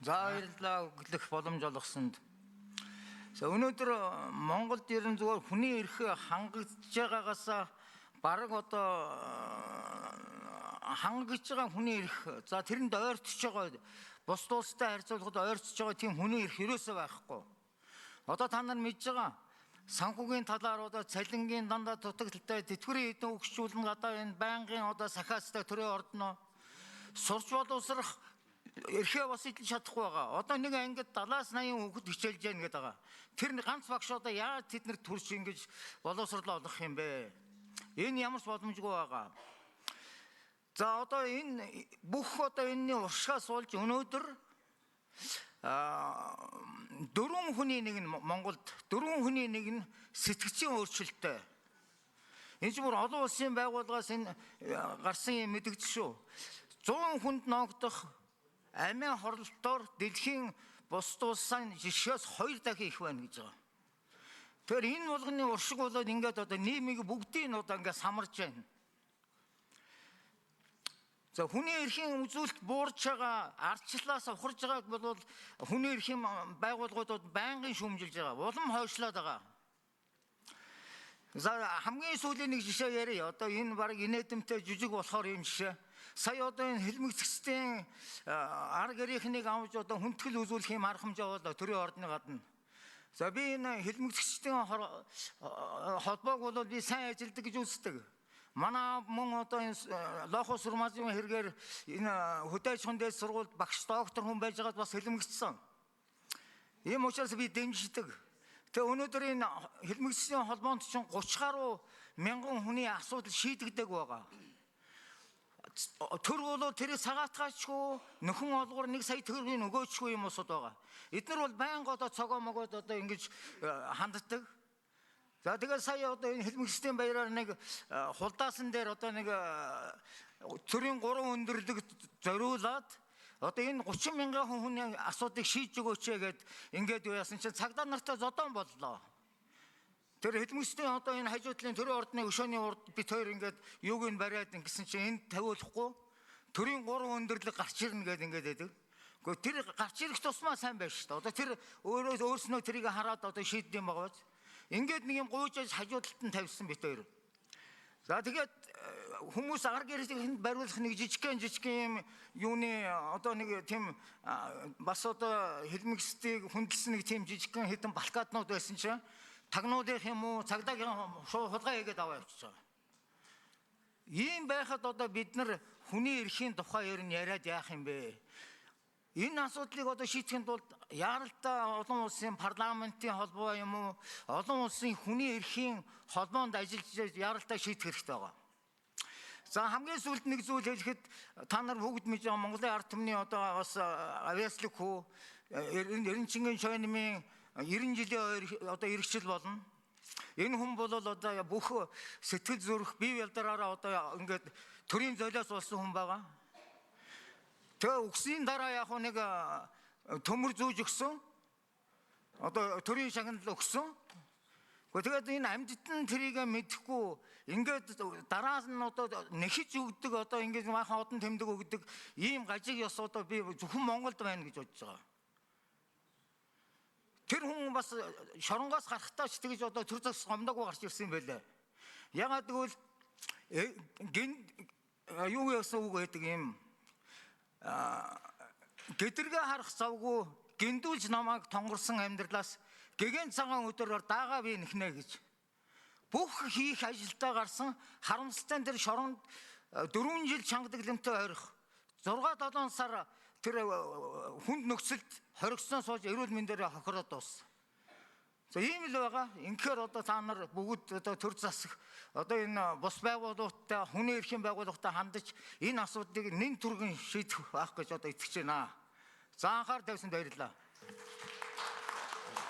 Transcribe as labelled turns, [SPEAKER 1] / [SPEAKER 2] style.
[SPEAKER 1] За баярлалаа өглөх боломж олгосонд. За өнөөдөр Монголд ерөн зүгээр хүний эрх хангагдж байгаагаас бараг одоо хангагдж байгаа хүний эрх за тэрэнд ойртож байгаа бус улстай харьцуулахад ойртож байгаа тийм хүний эрх ерөөсөө байхгүй. Одоо та нар мэдж байгаа санхүүгийн талаар одоо цалингийн дандаа дутагдaltaй тэтгэврийн эдэн өгшүүлэн гадаа энэ байнгын одоо сахиастай төрийн ордно сурч боловсрох эрхээ бас идэж чадахгүй байгаа. Одоо нэг ангид 70-80 хүүхэд хичээлж яана гэдэг байгаа. Тэр ганц багш одоо яаж тэднэрт төрж ингэж боловсрол олгох юм бэ? Энэ ямар ч боломжгүй байгаа. За одоо энэ бүх одоо энэний уршигаас болж өнөөдөр дөрвөн хүний нэг нь Монголд дөрвөн хүний нэг нь сэтгцийн өөрчлөлттэй. Энэ ч бүр олон улсын байгууллагаас энэ гарсан юм мэдэгдэж шүү. 100 хүнд ногдох амийн хорлолтоор дэлхийн бусад улсын жишээс 2 дахин их байна гэж байгаа. Тэгэхээр энэ болгоны уршиг болоод ингээд одоо нийгмийг бүгдийг одоо ингээд самарж байна. За хүний эрхийн үзүүлэлт буурж байгаа, ардчлалаас ухарж байгааг бол хүний эрхийн байгууллагуудад байнгын шүүмжилж байгаа. Улам хойшлоод байгаа. За хамгийн сүүлийн нэг жишээ яриа. Одоо энэ баг инээдэмтэй жижиг болохоор юм жишээ. Сая одоо энэ хэлмэгцэгчдийн арга гэрийнхнийг авч одоо хүндэтгэл үзүүлэх юм арга хэмжээ бол төрийн ордны гадна. За би энэ хэлмэгцэгчдийн холбоог бол би сайн ажилдаг гэж үздэг. Манай мөн одоо энэ лохо сурмазын хэрэгээр энэ хөдөөж хүндээс сургуульд багш доктор хүн байж байгаад бас хэлмэгцсэн. Ийм учраас би дэмждэг. Тэгээ өнөөдөр энэ хэлмэгцсийн холбоонд чинь 30 гаруй мянган хүний асуудал шийдэгдэг байгаа. Төр болоо тэр цагаатгаачгүй нөхөн олгоор 1 сая төгрөгийн өгөөчгүй юм усуд байгаа. Эдгээр бол байнга одоо цогоо могоод одоо ингэж ханддаг. За тэгээд сая одоо энэ хэлмэгцлийн баяраар нэг хулдаасан дээр одоо нэг төрийн 3 өндөрлөг зориулаад одоо энэ 30 мянган хүний асуудыг шийдэж өгөөч гэгээд ингээд яасан чинь цагдаа нартай зодон боллоо. Тэр хэлмэгцлийн одоо энэ хажуудлын төрийн ордны өшөөний урд бит хоёр ингээд юуг нь бариад ингэсэн чинь энд тавиулахгүй төрийн 3 өндөрлөг гарч ирнэ гэдэг ингээд байдаг. Гэхдээ тэр гарч ирэх тусмаа сайн байна шүү дээ. Одоо тэр өөрснөө тэрийг хараад одоо шийдэм байгаа биз. Ингээд нэг юм гуйжаж хажуудалд нь тавьсан бит хоёр. За тэгээд хүмүүс арга гэрэлтэнд бариулах нэг жижигхэн юм юуны одоо нэг тийм бас одоо хэлмэгцтийг хүндэлсэн нэг тийм жижигхэн хэдэн балкаднууд байсан чинь тагнуудын юм уу цагдаагийн хулгай хийгээд аваа явчихж байгаа. Ийм байхад одоо бид нар хүний эрхийн тухай ер нь яриад яах юм бэ? Энэ асуудлыг одоо шийдэхэд бол яаралтай олон улсын парламентын холбоо юм уу олон улсын хүний эрхийн холбоонд ажиллаж яаралтай шийдэх хэрэгтэй байгаа. За хамгийн сүүлд нэг зүйл хэлэхэд та нар бүгд мэдж байгаа Монголын ард түмний одоо бас авиаслык хүү Эренчингийн шойнмын 90 жилийн одоо иргэжил болно. Энэ хүн бол одоо бүх сэтгэл зүрх бие ялдараараа одоо ингээд төрийн золиос болсон хүн байгаа. Тэгээ үгсийн дараа яг нэг төмөр зүүж өгсөн. Одоо төрийн шагналыг өгсөн. Тэгээд энэ амьдтан тэрийг мэдэхгүй ингээд дараа нь одоо нэхэж өгдөг одоо ингээд maaхан одон тэмдэг өгдөг ийм гажиг ёс одоо би зөвхөн Монголд байна гэж бодож байгаа. Тэр хүн бас шоронгоос гарахтаа ч тэгж одоо төр зас гомдоогүй гарч ирсэн юм байлээ. Ягаад гэвэл юу яасан үг гэдэг юм. Гэдэргээ харах завгүй гиндүүлж намайг тонгорсон амьдралаас гэгэн цагаан өдрөөр дагаа би нэхнэ гэж. Бүх хийх ажилдаа гарсан харамсалтай тэр шоронд 4 жил чангадаглимтай ойрох 6-7 сар тэр хүнд нөхцөлд хоригдсон сууж эрүүл мэндээр хохироод дууссан. За ийм л байгаа. Инхээр одоо та нар бүгд одоо төр засах одоо энэ бус байгууллагатай хүний эрхийн байгууллагатай хандаж энэ асуудлыг нэн түргэн шийдэх байх гэж одоо итгэж байна. За анхаар тавьсан баярлалаа.